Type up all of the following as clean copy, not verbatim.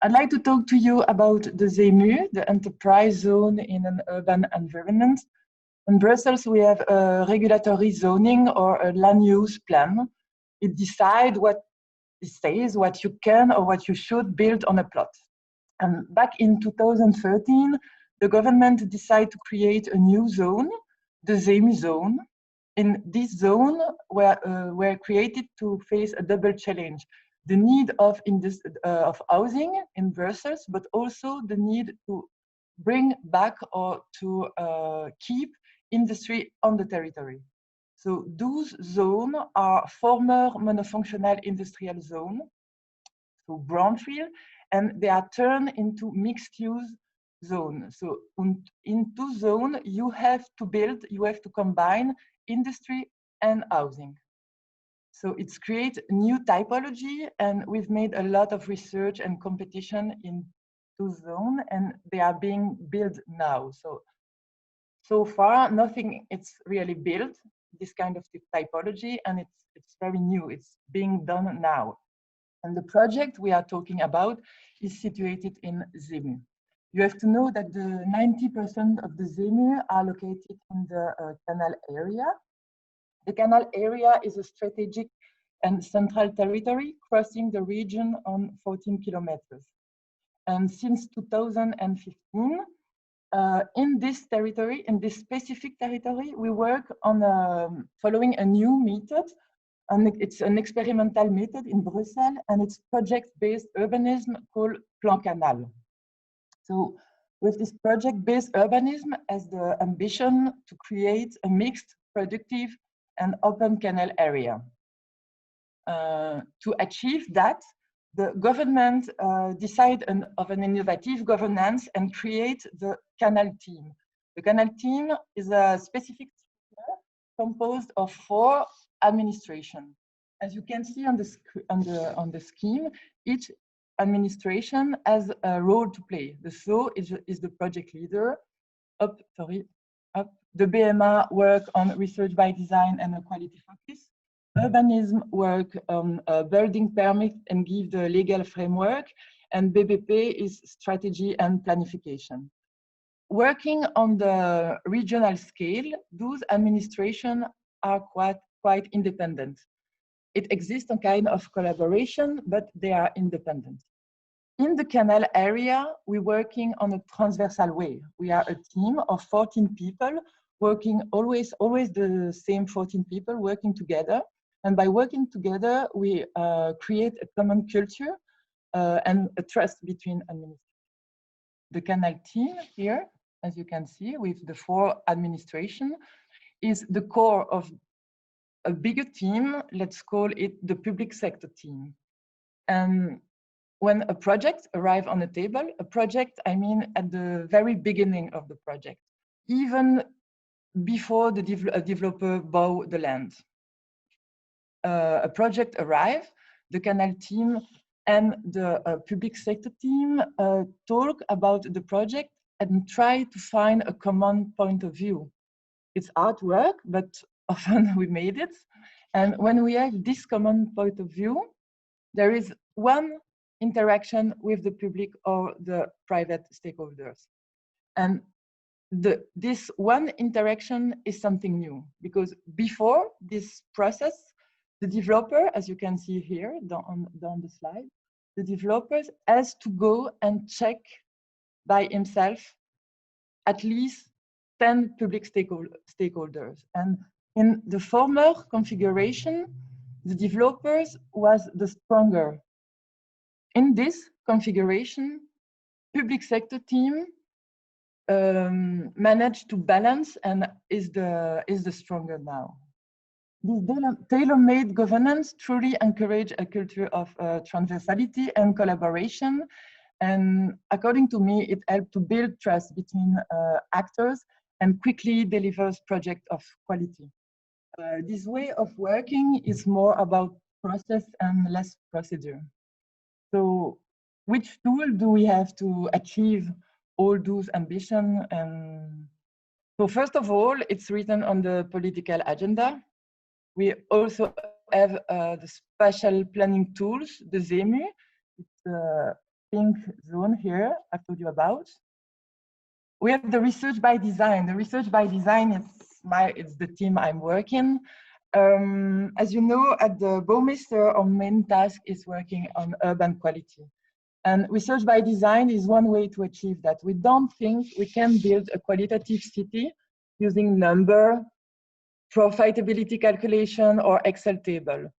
I'd like to talk to you about the ZEMU, the enterprise zone in an urban environment. In Brussels, we have a regulatory zoning or a land use plan. It decides what it says, what you can or what you should build on a plot. And back in 2013, the government decided to create a new zone, the ZEMU zone. In this zone, were created to face a double challenge: the need of housing in Brussels, but also the need to bring back or to keep industry on the territory. So those zones are former monofunctional industrial zone, so brownfield, and they are turned into mixed-use zone. So in two zones, you have to combine industry and housing. So it's create a new typology, and we've made a lot of research and competition in two zones, and they are being built now. So far, nothing it's really built, this kind of typology, and it's very new. It's being done now. And the project we are talking about is situated in ZEMU. You have to know that the 90% of the ZEMU are located in the canal area. The canal area is a strategic and central territory crossing the region on 14 kilometers. And since 2015, in this territory, in this specific territory, we work on following a new method. And it's an experimental method in Brussels, and it's project-based urbanism called Plan Canal. So with this project-based urbanism as the ambition to create a mixed, productive, and open canal area. To achieve that, the government decided of an innovative governance and create the canal team. The canal team is a specific team composed of 4 administrations. As you can see on the scheme, each administration has a role to play. The SO is the project leader. The BMA work on research by design and a quality focus. Urbanism work on building permit and give the legal framework. And BBP is strategy and planification. Working on the regional scale, those administrations are quite independent. It exists a kind of collaboration, but they are independent. In the canal area, we're working on a transversal way. We are a team of 14 people working always the same 14 people working together. And by working together, we create a common culture and a trust between administrations. The canal team here, as you can see, with the 4 administrations, is the core of a bigger team. Let's call it the public sector team. And when a project arrives on the table, a project, I mean at the very beginning of the project, even before the developer bought the land. A project arrives, the canal team and the public sector team talk about the project and try to find a common point of view. It's hard work, but often we made it. And when we have this common point of view, there is one interaction with the public or the private stakeholders. And this one interaction is something new, because before this process, the developer, as you can see here down the slide, the developer has to go and check by himself at least 10 public stakeholders. And in the former configuration, the developers was the stronger. In this configuration, public sector team managed to balance and is the stronger now. This tailor-made governance truly encourage a culture of transversality and collaboration. And according to me, it helped to build trust between actors and quickly delivers project of quality. This way of working is more about process and less procedure. So which tool do we have to achieve all those ambitions? So first of all, it's written on the political agenda. We also have the spatial planning tools, the ZEMU. It's pink zone here I've told you about. We have the research by design. The research by design it's the team I'm working. As you know, at the Bouwmeester, our main task is working on urban quality. And research by design is one way to achieve that. We don't think we can build a qualitative city using number, profitability calculation, or Excel table.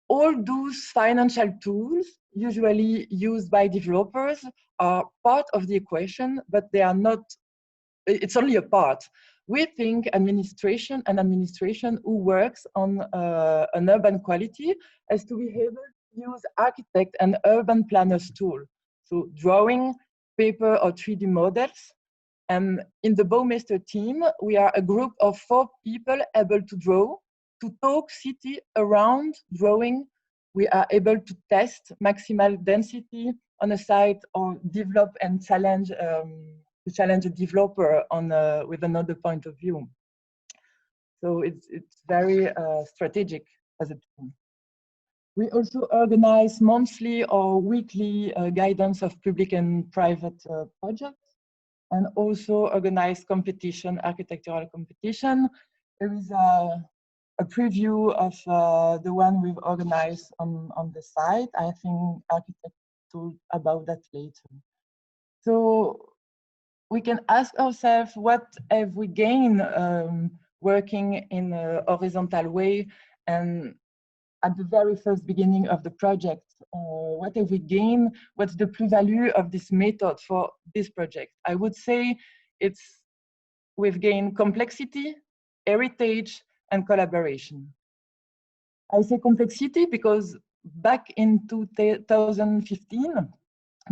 All those financial tools usually used by developers are part of the equation, but they are not, it's only a part. We think administration who works on an urban quality has to be able to use architect and urban planners tool. So drawing, paper or 3D models. And in the Bouwmeester team, we are a group of 4 people able to draw, to talk city around drawing. We are able to test maximal density on a site or develop and challenge to challenge a developer on with another point of view. So it's very strategic as a team. We also organize monthly or weekly guidance of public and private projects, and also organize competition, architectural competition. There is a preview of the one we've organized on the site. I think architects told about that later. So we can ask ourselves, what have we gained working in a horizontal way? And at the very first beginning of the project, what have we gained? What's the plus-value of this method for this project? I would say we've gained complexity, heritage, and collaboration. I say complexity because back in 2015,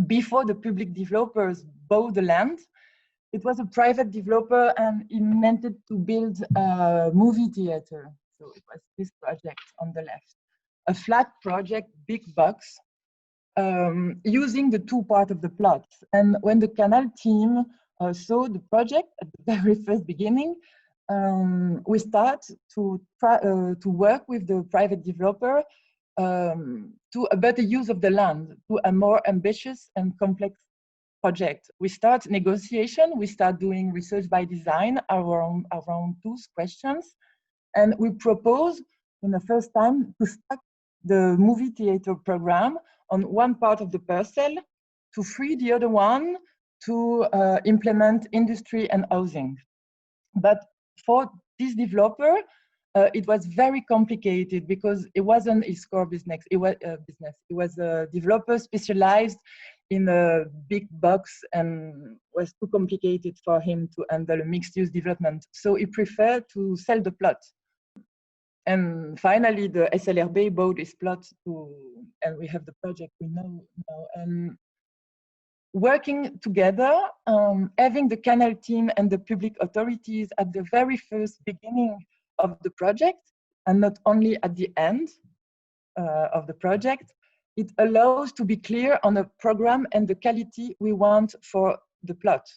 before the public developers bought the land, it was a private developer and he meant to build a movie theater. So it was this project on the left. A flat project, big box, using the 2 parts of the plot. And when the Canal team saw the project at the very first beginning, we start to work with the private developer to a better use of the land, to a more ambitious and complex project. We start negotiation, we start doing research by design around those questions, and we propose in the first time to start the movie theater program on one part of the parcel, to free the other one to implement industry and housing. But for this developer, it was very complicated because it wasn't his core business. It was a developer specialized in a big box and was too complicated for him to handle a mixed-use development. So he preferred to sell the plot. And finally, the SLRB bought his plot and we have the project we know now. And working together, having the Canal team and the public authorities at the very first beginning of the project, and not only at the end of the project, it allows to be clear on the program and the quality we want for the plot.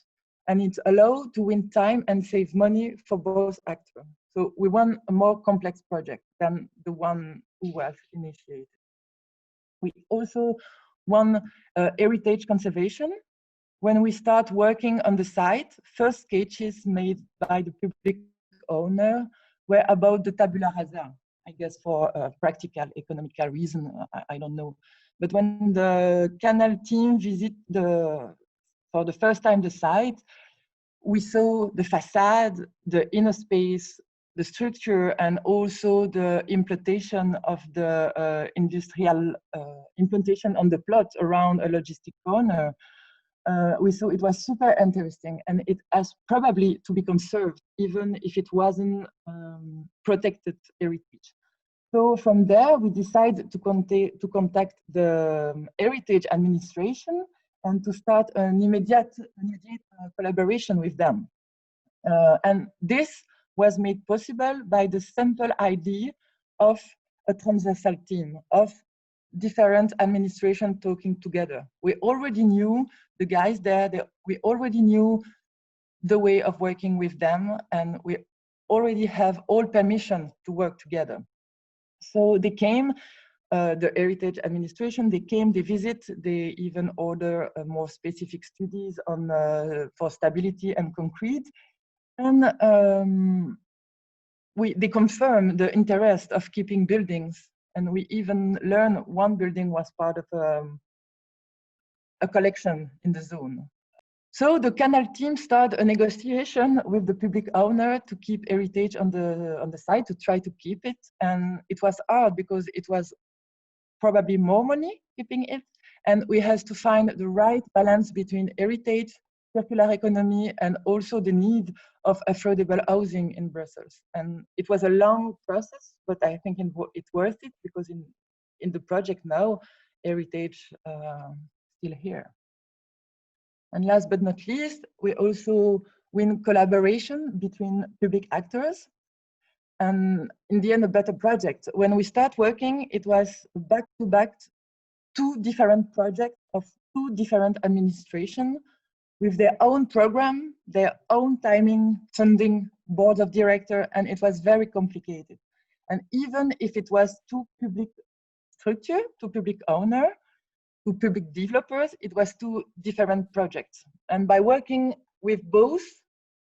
And it allows to win time and save money for both actors. So we want a more complex project than the one who was initiated. We also want heritage conservation. When we start working on the site, first sketches made by the public owner were about the tabula rasa, I guess for practical, economical reason, I don't know. But when the Canal team visit for the first time the site, we saw the facade, the inner space, the structure, and also the implantation of the industrial implantation on the plot around a logistic corner. We saw it was super interesting, and it has probably to be conserved, even if it wasn't protected heritage. So from there, we decided to contact the heritage administration and to start an immediate collaboration with them. And this was made possible by the simple idea of a transversal team of different administration talking together. We already knew the guys there, we already knew the way of working with them, and we already have all permission to work together. So they came the heritage administration. They came, they visit, they even order more specific studies on for stability and concrete. And they confirm the interest of keeping buildings. And we even learn one building was part of a collection in the zone. So the Canal team started a negotiation with the public owner to keep heritage on the site, to try to keep it. And it was hard because it was probably more money keeping it. And we had to find the right balance between heritage, circular economy, and also the need of affordable housing in Brussels. And it was a long process, but I think it's worth it because in the project now, heritage still here. And last but not least, we also win collaboration between public actors. And in the end, a better project. When we start working, it was back-to-back 2 different projects of 2 different administrations with their own program, their own timing, funding, board of directors, and it was very complicated. And even if it was 2 public structures, 2 public owners, 2 public developers, it was 2 different projects. And by working with both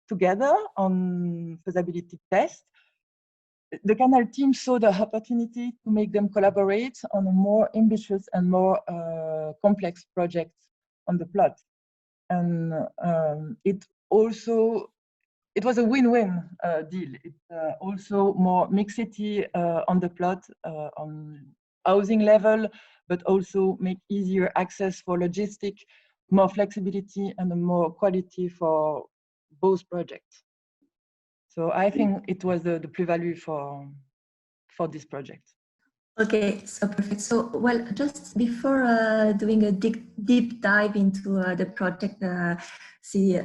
together on feasibility test, the Canal team saw the opportunity to make them collaborate on a more ambitious and more complex project on the plot. And it was a win-win deal. It's also more mixity on the plot, on housing level, but also make easier access for logistic, more flexibility and more quality for both projects. So I think it was the plus-value for this project. Okay, so perfect. So, well, just before doing a deep dive into the project, Petite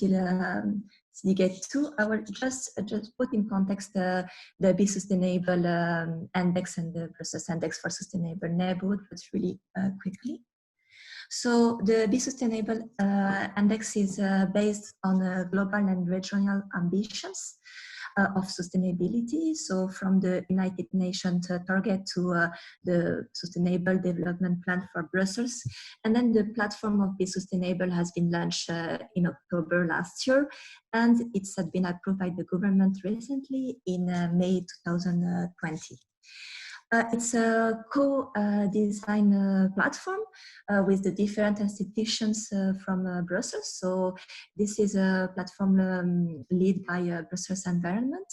Île CityGate II, I will just put in context the Be Sustainable Index and the Brussels Index for Sustainable Neighbourhood, but really quickly. So the Be Sustainable Index is based on global and regional ambitions of sustainability. So from the United Nations target to the Sustainable Development Plan for Brussels. And then the platform of Be Sustainable has been launched in October last year. And it's been approved by the government recently in May 2020. It's a co-design platform with the different institutions from Brussels. So this is a platform led by Brussels Environment,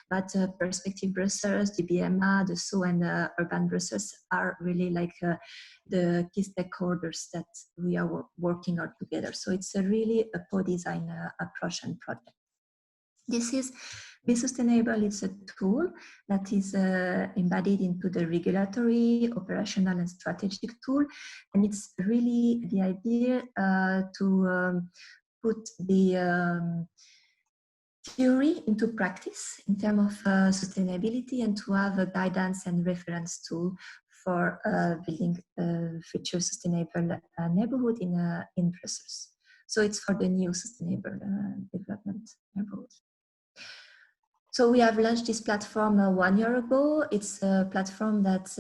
but Perspective Brussels, the BMA, the SO, and Urban Brussels are really like the key stakeholders that we are working on together. So it's really a co-design approach and project. This is Be Sustainable. It's a tool that is embedded into the regulatory, operational, and strategic tool. And it's really the idea to put the theory into practice in terms of sustainability and to have a guidance and reference tool for building a future sustainable neighborhood in Brussels. So it's for the new sustainable development neighborhood. So we have launched this platform 1 year ago. It's a platform that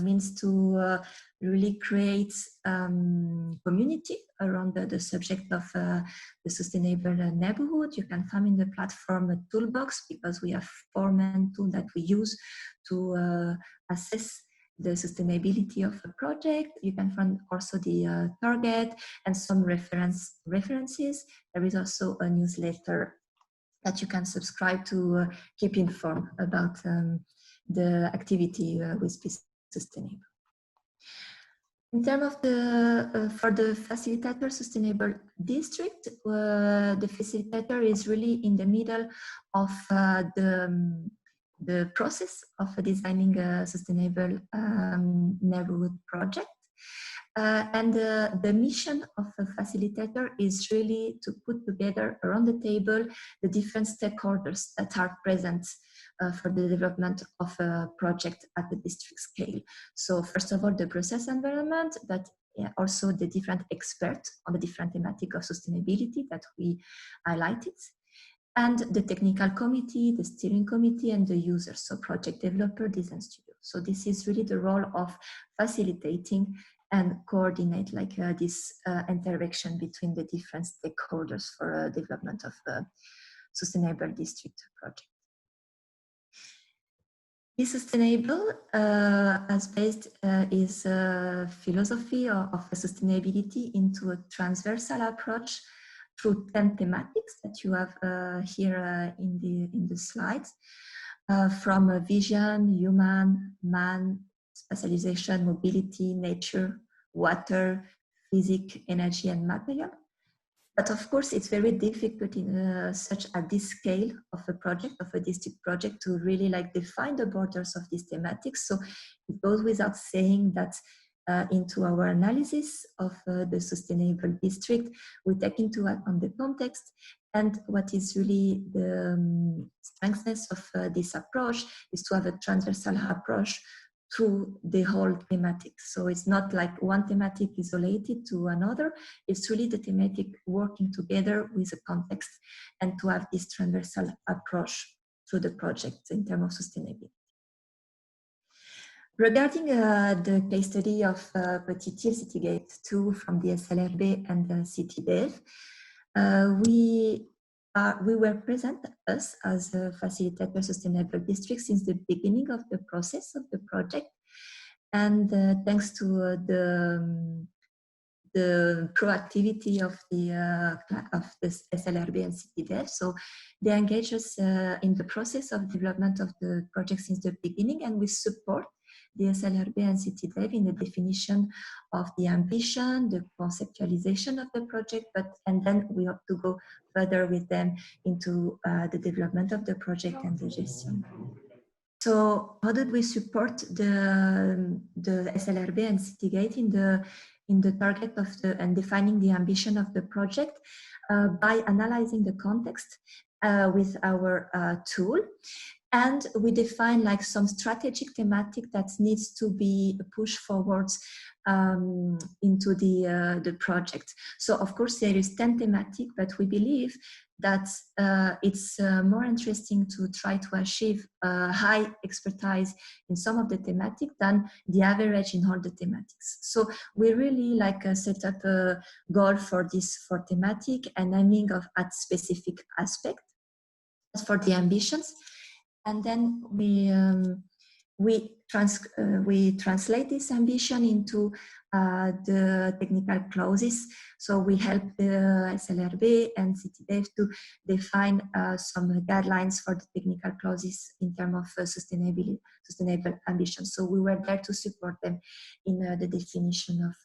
means to really create community around the subject of the sustainable neighborhood. You can find in the platform a toolbox because we have 4 main tools that we use to assess the sustainability of a project. You can find also the target and some references. There is also a newsletter that you can subscribe to keep informed about the activity with Be Sustainable. In terms of for the Facilitator Sustainable District, the Facilitator is really in the middle of the process of designing a sustainable neighborhood project. And the mission of a facilitator is really to put together around the table the different stakeholders that are present for the development of a project at the district scale. So first of all, the process environment, but also the different experts on the different thematic of sustainability that we highlighted, and the technical committee, the steering committee, and the users, so project developer, design studio. So this is really the role of facilitating and coordinate like this interaction between the different stakeholders for development of a sustainable district project. Be sustainable as based is a philosophy of sustainability into a transversal approach through 10 thematics that you have here in the slides, from vision, human, man, specialization, mobility, nature, water, physics, energy, and material. But of course, it's very difficult in such at this scale of a project, of a district project, to really like define the borders of these thematics. So it goes without saying that into our analysis of the sustainable district, we take into account the context. And what is really the strengthness of this approach is to have a transversal approach through the whole thematic. So it's not like one thematic isolated to another. It's really the thematic working together with the context and to have this transversal approach through the project in terms of sustainability. Regarding the case study of Petite Île CityGate II from the SLRB and the CityDev, we were present, us as a Facilitator Sustainable District, since the beginning of the process of the project. And thanks to the proactivity of the SLRB and CityDev, so they engage us in the process of development of the project since the beginning, and we support the SLRB and CityDev in the definition of the ambition, the conceptualization of the project, and then we have to go further with them into the development of the project and the gestion. So how did we support the SLRB and CityGate in the target of and defining the ambition of the project? By analyzing the context with our tool. And we define like some strategic thematic that needs to be pushed forwards into the project. So of course there is 10 thematic, but we believe that it's more interesting to try to achieve high expertise in some of the thematic than the average in all the thematics. So we really like set up a goal for this for thematic and aiming at specific aspect. As for the ambitions, and then we translate this ambition into the technical clauses. So we help the SLRB and CityDev to define some guidelines for the technical clauses in terms of sustainable ambition. So we were there to support them in the definition of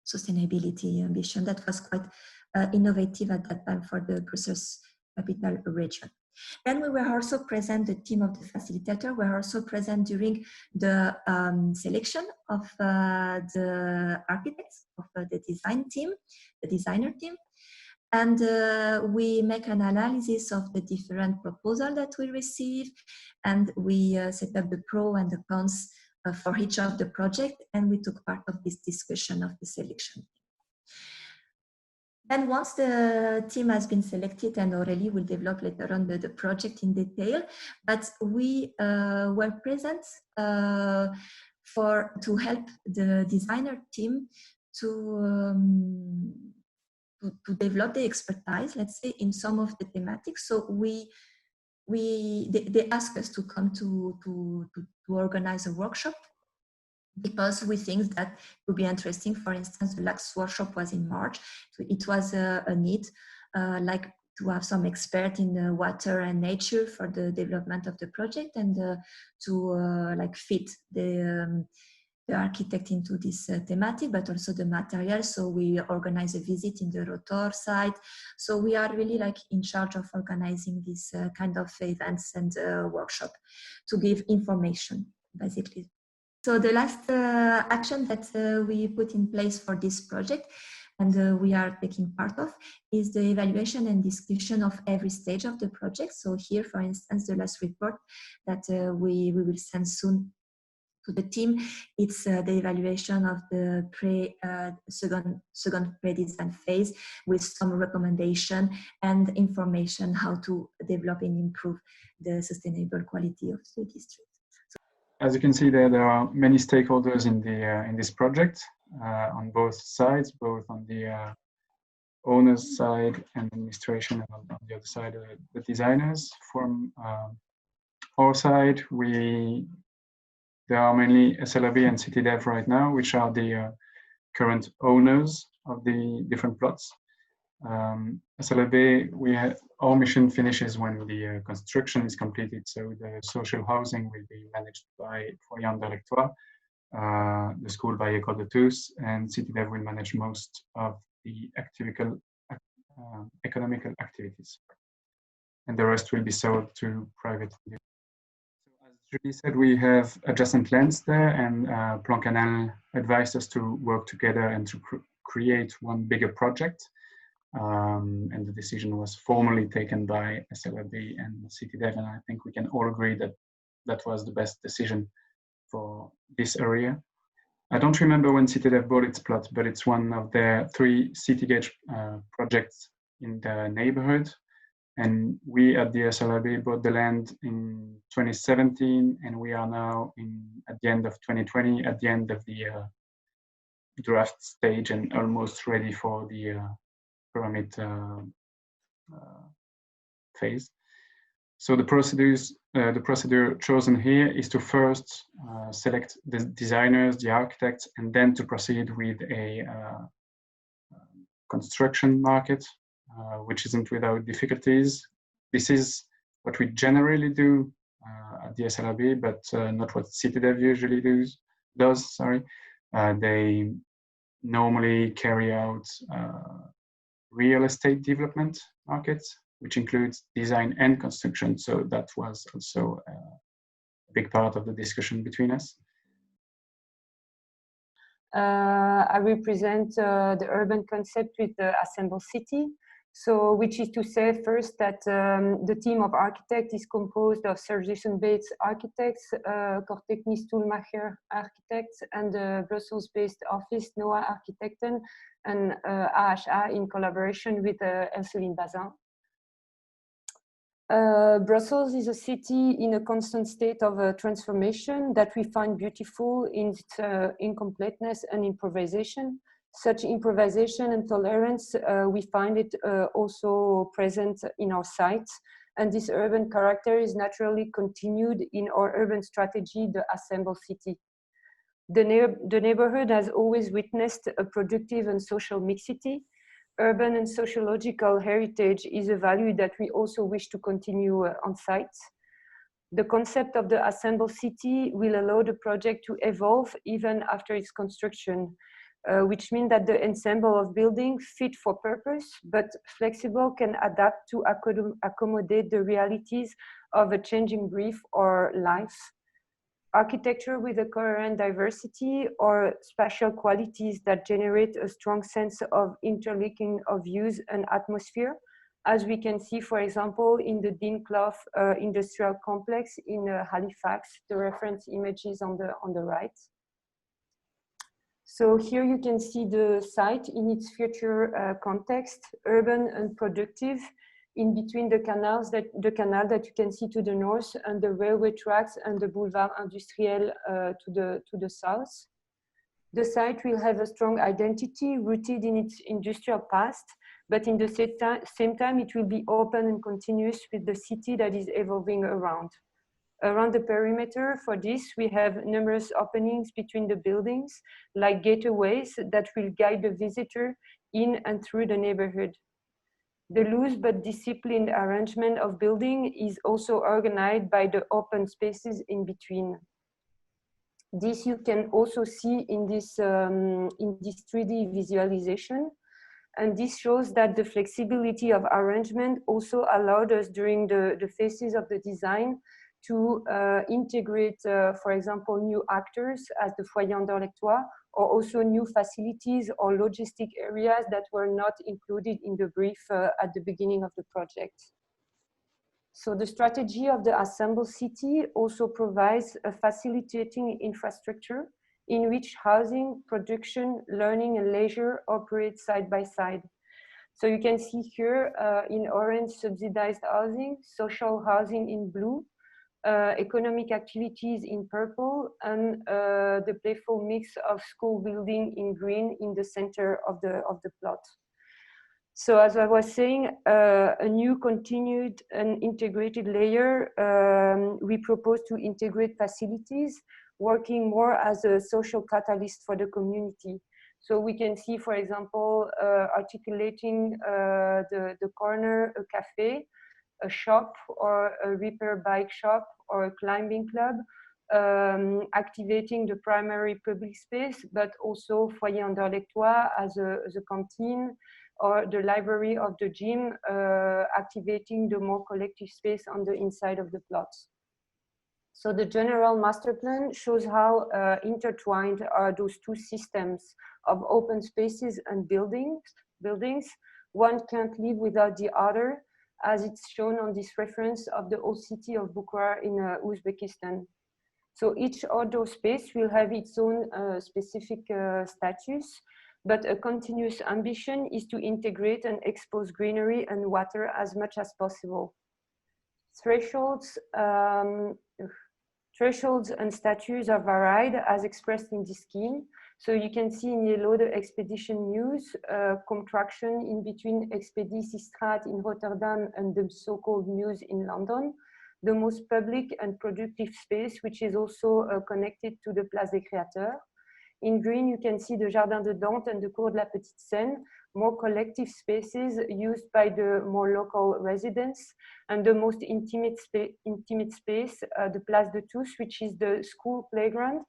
sustainability ambition. That was quite innovative at that time for the Brussels capital region. Then we were also present, the team of the facilitator were also present during the selection of the architects, of the design team, the designer team. And we make an analysis of the different proposals that we receive, and we set up the pros and the cons for each of the project, and we took part of this discussion of the selection. And once the team has been selected, and Aurélie will develop later on the project in detail, but we were present to help the designer team to develop the expertise, let's say, in some of the thematics. So they asked us to come to organize a workshop, because we think that it would be interesting. For instance, the last workshop was in March. So it was a need, like to have some expert in water and nature for the development of the project, and to like fit the architect into this thematic, but also the material. So we organize a visit in the rotor site. So we are really like in charge of organizing this kind of events and workshop to give information, basically. So the last action that we put in place for this project, and we are taking part of, is the evaluation and discussion of every stage of the project. So here, for instance, the last report that we will send soon to the team, it's the evaluation of the second pre-design phase, with some recommendation and information how to develop and improve the sustainable quality of the district. as you can see there are many stakeholders in this project on both sides, both on the owner's side and administration, and on the other side, the designers. From our side, there are mainly SLRB and CityDev right now, which are the current owners of the different plots. SLRB, our mission finishes when the construction is completed, so the social housing will be managed by Foyer Intellectual, the school by École de Tous, and CityDev will manage most of the economical activities, and the rest will be sold to private. So as Julie said, we have adjacent lands there, and Plan Canal advised us to work together and to create one bigger project. And the decision was formally taken by SLRB and CityDev, and I think we can all agree that that was the best decision for this area. I don't remember when CityDev bought its plot, but it's one of their 3 CityGate projects in the neighbourhood. And we at the SLRB bought the land in 2017, and we are now at the end of 2020, at the end of the draft stage and almost ready for the permit phase. So the procedure chosen here is to first select the designers, the architects, and then to proceed with a construction market, which isn't without difficulties. This is what we generally do at the SLRB, but not what CityDev usually does. They normally carry out real estate development markets, which includes design and construction. So that was also a big part of the discussion between us. I represent the urban concept with the Assemble City. So, which is to say first that the team of architects is composed of Surgeon-based architects, Kort Technisch Master Architect, and the Brussels-based office Noah Architecten, and AHA in collaboration with Elseline Bazin. Brussels is a city in a constant state of transformation that we find beautiful in its incompleteness and improvisation. Such improvisation and tolerance, we find it also present in our sites, and this urban character is naturally continued in our urban strategy, the Assemble City. The neighborhood has always witnessed a productive and social mixity. Urban and sociological heritage is a value that we also wish to continue on site. The concept of the Assemble City will allow the project to evolve even after its construction, which means that the ensemble of buildings fit for purpose, but flexible, can adapt to accommodate the realities of a changing brief or life. Architecture with a coherent diversity or spatial qualities that generate a strong sense of interlinking of views and atmosphere, as we can see, for example, in the Dean Clough industrial complex in Halifax. The reference image is on the right. So here you can see the site in its future context, urban and productive, in between the canal that you can see to the north, and the railway tracks and the Boulevard Industriel to the south. The site will have a strong identity rooted in its industrial past, but in the same time it will be open and continuous with the city that is evolving around. Around the perimeter for this, we have numerous openings between the buildings, like gateways that will guide the visitor in and through the neighborhood. The loose but disciplined arrangement of building is also organized by the open spaces in between. This you can also see in this 3D visualization. And this shows that the flexibility of arrangement also allowed us during the phases of the design to integrate, for example, new actors as the Foyer Intellectual, or also new facilities or logistic areas that were not included in the brief at the beginning of the project. So the strategy of the Assemble City also provides a facilitating infrastructure in which housing, production, learning, and leisure operate side by side. So you can see here in orange subsidized housing, social housing in blue, economic activities in purple, and the playful mix of school building in green in the center of the plot. So as I was saying, a new continued and integrated layer, we propose to integrate facilities, working more as a social catalyst for the community. So we can see, for example, articulating the corner, a cafe, a shop, or a repair bike shop, or a climbing club, activating the primary public space, but also Foyer Anderlechtois as a canteen, or the library of the gym, activating the more collective space on the inside of the plots. So the general master plan shows how intertwined are those two systems of open spaces and buildings. One can't live without the other, as it's shown on this reference of the old city of Bukhara in Uzbekistan. So each outdoor space will have its own specific status, but a continuous ambition is to integrate and expose greenery and water as much as possible. Thresholds and statues are varied as expressed in this scheme. So you can see in yellow the Expedition Mews, contraction in between Expeditiestraat in Rotterdam and the so-called Mews in London, the most public and productive space, which is also connected to the Place des Créateurs. In green, you can see the Jardin de Dante and the Cour de la Petite Seine, more collective spaces used by the more local residents, and the most intimate space, the Place de Tous, which is the school playground,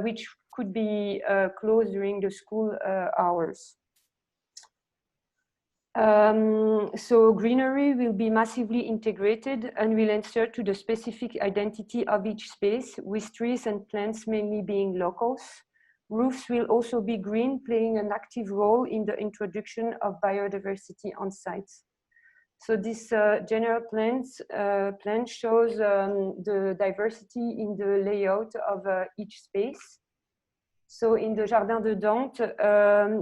which could be closed during the school hours. So greenery will be massively integrated and will answer to the specific identity of each space, with trees and plants mainly being locals. Roofs will also be green, playing an active role in the introduction of biodiversity on site. So this general plan shows the diversity in the layout of each space. So in the Jardin de Dante,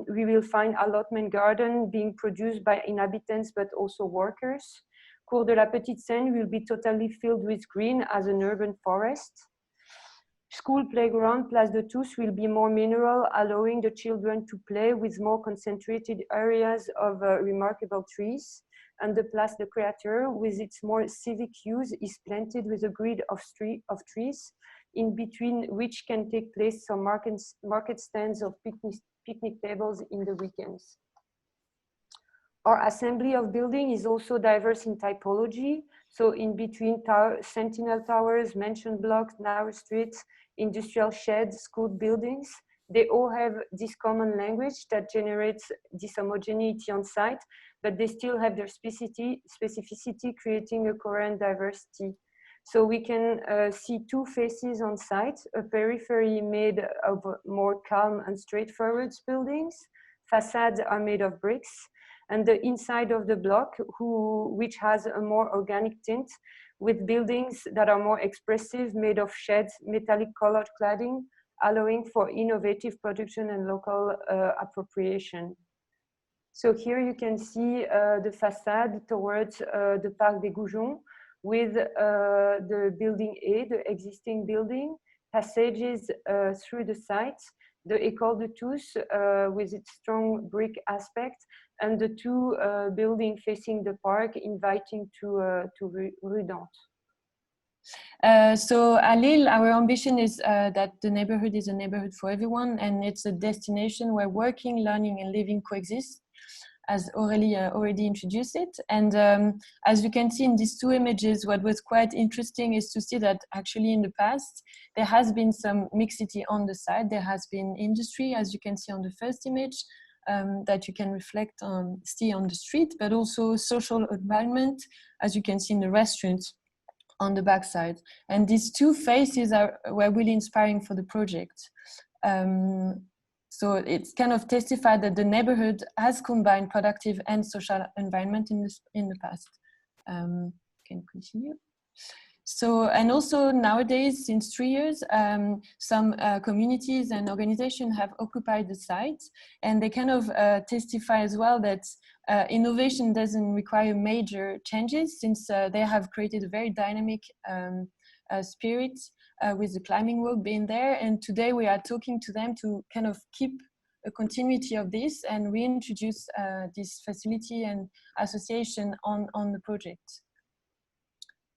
we will find allotment garden being produced by inhabitants, but also workers. Cour de la Petite Seine will be totally filled with green as an urban forest. School playground, Place de Tous, will be more mineral, allowing the children to play with more concentrated areas of remarkable trees. And the Place des Créateurs, with its more civic use, is planted with a grid of trees, in between which can take place some market stands of picnic tables in the weekends. Our assembly of building is also diverse in typology. So in between sentinel towers, mansion blocks, narrow streets, industrial sheds, school buildings, they all have this common language that generates this homogeneity on site, but they still have their specificity, creating a coherent diversity. So we can see two faces on site, a periphery made of more calm and straightforward buildings. Facades are made of bricks, and the inside of the block, which has a more organic tint, with buildings that are more expressive, made of sheds, metallic colored cladding, allowing for innovative production and local appropriation. So here you can see the facade towards the Parc des Goujons, with the building A, the existing building, passages through the site, the École de Tous with its strong brick aspect, and the two buildings facing the park, inviting to Rue Dante. So at Lille, our ambition is that the neighborhood is a neighborhood for everyone, and it's a destination where working, learning, and living coexist, as Aurélie already introduced it. And as you can see in these two images, what was quite interesting is to see that actually in the past, there has been some mixity on the side. There has been industry, as you can see on the first image, that you can reflect on, see on the street, but also social environment, as you can see in the restaurants on the backside. And these two phases were really inspiring for the project. So it's kind of testified that the neighborhood has combined productive and social environment in the past. Can continue. So, and also nowadays, since 3 years, some communities and organizations have occupied the site, and they kind of testify as well that innovation doesn't require major changes, since they have created a very dynamic spirit with the climbing walk being there. And today we are talking to them to kind of keep a continuity of this and reintroduce this facility and association on the project.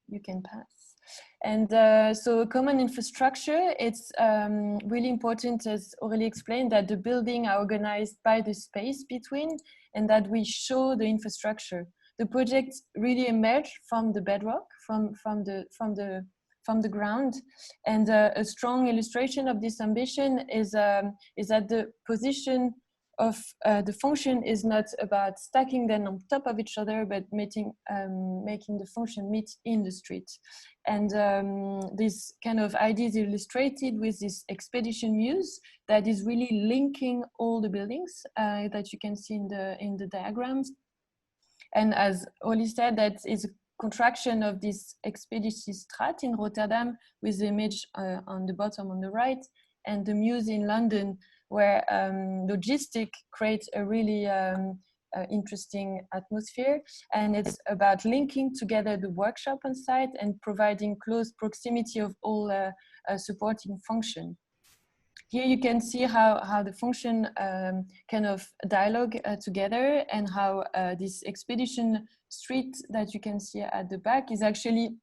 You can pass. And so common infrastructure, it's really important, as Aurélie explained, that the building are organized by the space between and that we show the infrastructure. The project really emerged from the bedrock, from the ground. And a strong illustration of this ambition is that the position of the function is not about stacking them on top of each other, but making the function meet in the street. And this kind of idea is illustrated with this expedition muse that is really linking all the buildings that you can see in the diagrams. And as Oli said, that is a contraction of this Expeditiestraat in Rotterdam with the image on the bottom on the right, and the muse in London, where logistic creates a really interesting atmosphere. And it's about linking together the workshop on site and providing close proximity of all supporting function. Here you can see how the function kind of dialogue together, and how this expedition street that you can see at the back is actually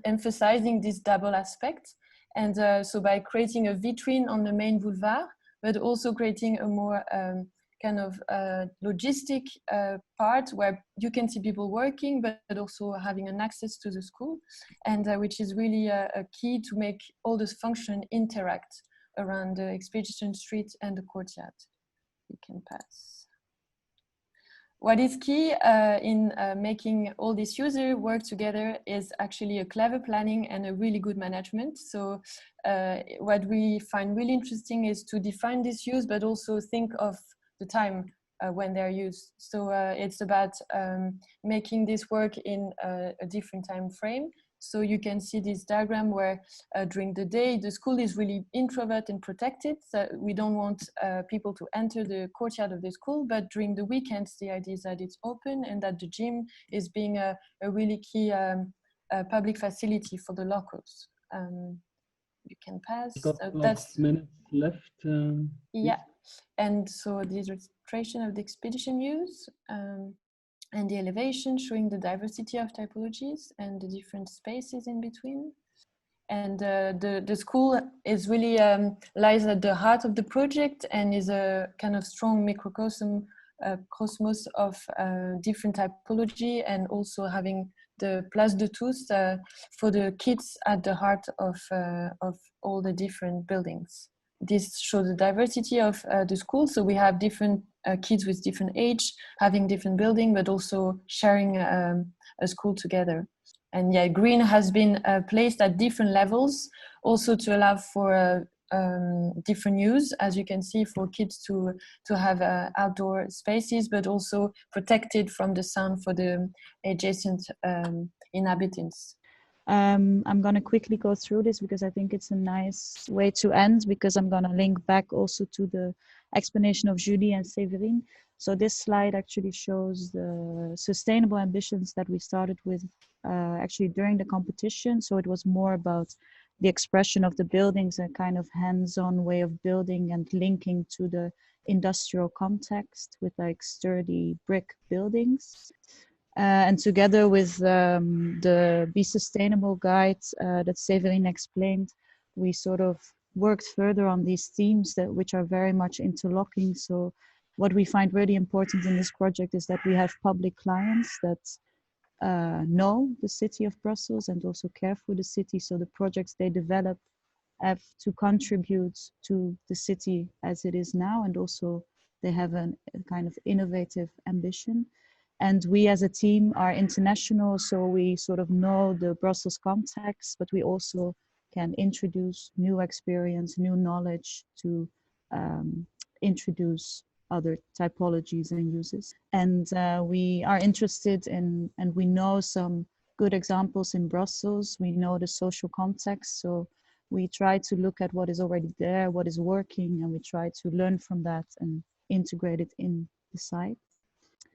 emphasizing this double aspect. And so by creating a vitrine on the main boulevard, but also creating a more kind of logistic part where you can see people working, but also having an access to the school, and which is really a key to make all this function interact around the Expedition Street and the courtyard. You can pass. What is key in making all these users work together is actually a clever planning and a really good management. So what we find really interesting is to define this use, but also think of the time when they're used. So it's about making this work in a different time frame. So you can see this diagram where during the day, the school is really introvert and protected. So we don't want people to enter the courtyard of the school, but during the weekends, the idea is that it's open and that the gym is being a really key public facility for the locals. You can pass. That's minutes left. Yeah, and so this illustration of the expedition use. And the elevation showing the diversity of typologies and the different spaces in between. And the school is really lies at the heart of the project and is a kind of strong microcosm cosmos of different typology, and also having the place de tous for the kids at the heart of all the different buildings. This shows the diversity of the school. So we have different kids with different age, having different building, but also sharing a school together. And yeah, green has been placed at different levels, also to allow for different use, as you can see, for kids to have outdoor spaces, but also protected from the sound for the adjacent inhabitants. I'm going to quickly go through this because I think it's a nice way to end, because I'm going to link back also to the explanation of Julie and Séverine. So this slide actually shows the sustainable ambitions that we started with actually during the competition. So it was more about the expression of the buildings, a kind of hands-on way of building and linking to the industrial context with like sturdy brick buildings. And together with the Be Sustainable guide that Séverine explained, we sort of worked further on these themes which are very much interlocking. So what we find really important in this project is that we have public clients that know the city of Brussels and also care for the city. So the projects they develop have to contribute to the city as it is now, and also they have a kind of innovative ambition. And we as a team are international, so we sort of know the Brussels context, but we also can introduce new experience, new knowledge to introduce other typologies and uses. And we are interested in, and we know some good examples in Brussels. We know the social context, so we try to look at what is already there, what is working, and we try to learn from that and integrate it in the site.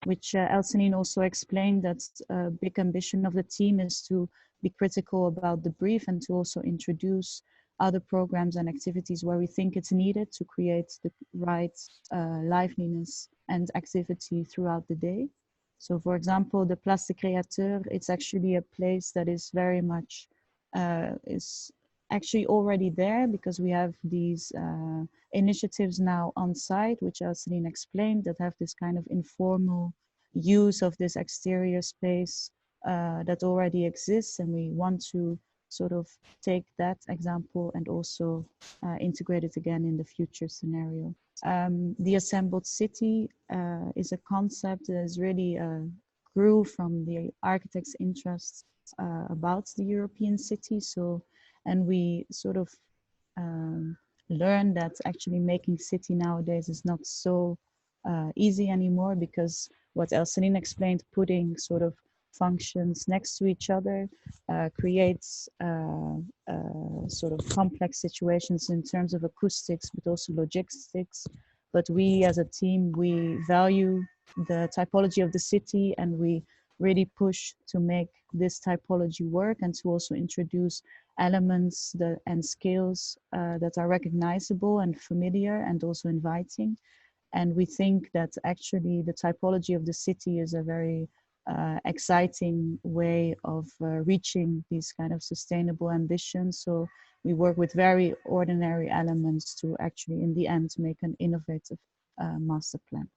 which Elsenine also explained, that a big ambition of the team is to be critical about the brief and to also introduce other programs and activities where we think it's needed to create the right liveliness and activity throughout the day. So for example, the Place des Créateurs, it's actually a place that is very much, is actually already there because we have these initiatives now on site, which Elsenine explained, that have this kind of informal use of this exterior space that already exists, and we want to sort of take that example and also integrate it again in the future scenario. The assembled city is a concept that is really grew from the architect's interests about the European city. So, and we sort of learned that actually making city nowadays is not so easy anymore, because what Elsenine explained, putting sort of functions next to each other creates sort of complex situations in terms of acoustics, but also logistics. But we as a team, we value the typology of the city, and we really push to make this typology work and to also introduce elements and skills that are recognizable and familiar and also inviting. And we think that actually the typology of the city is a very exciting way of reaching these kind of sustainable ambitions. So we work with very ordinary elements to actually, in the end, make an innovative master plan.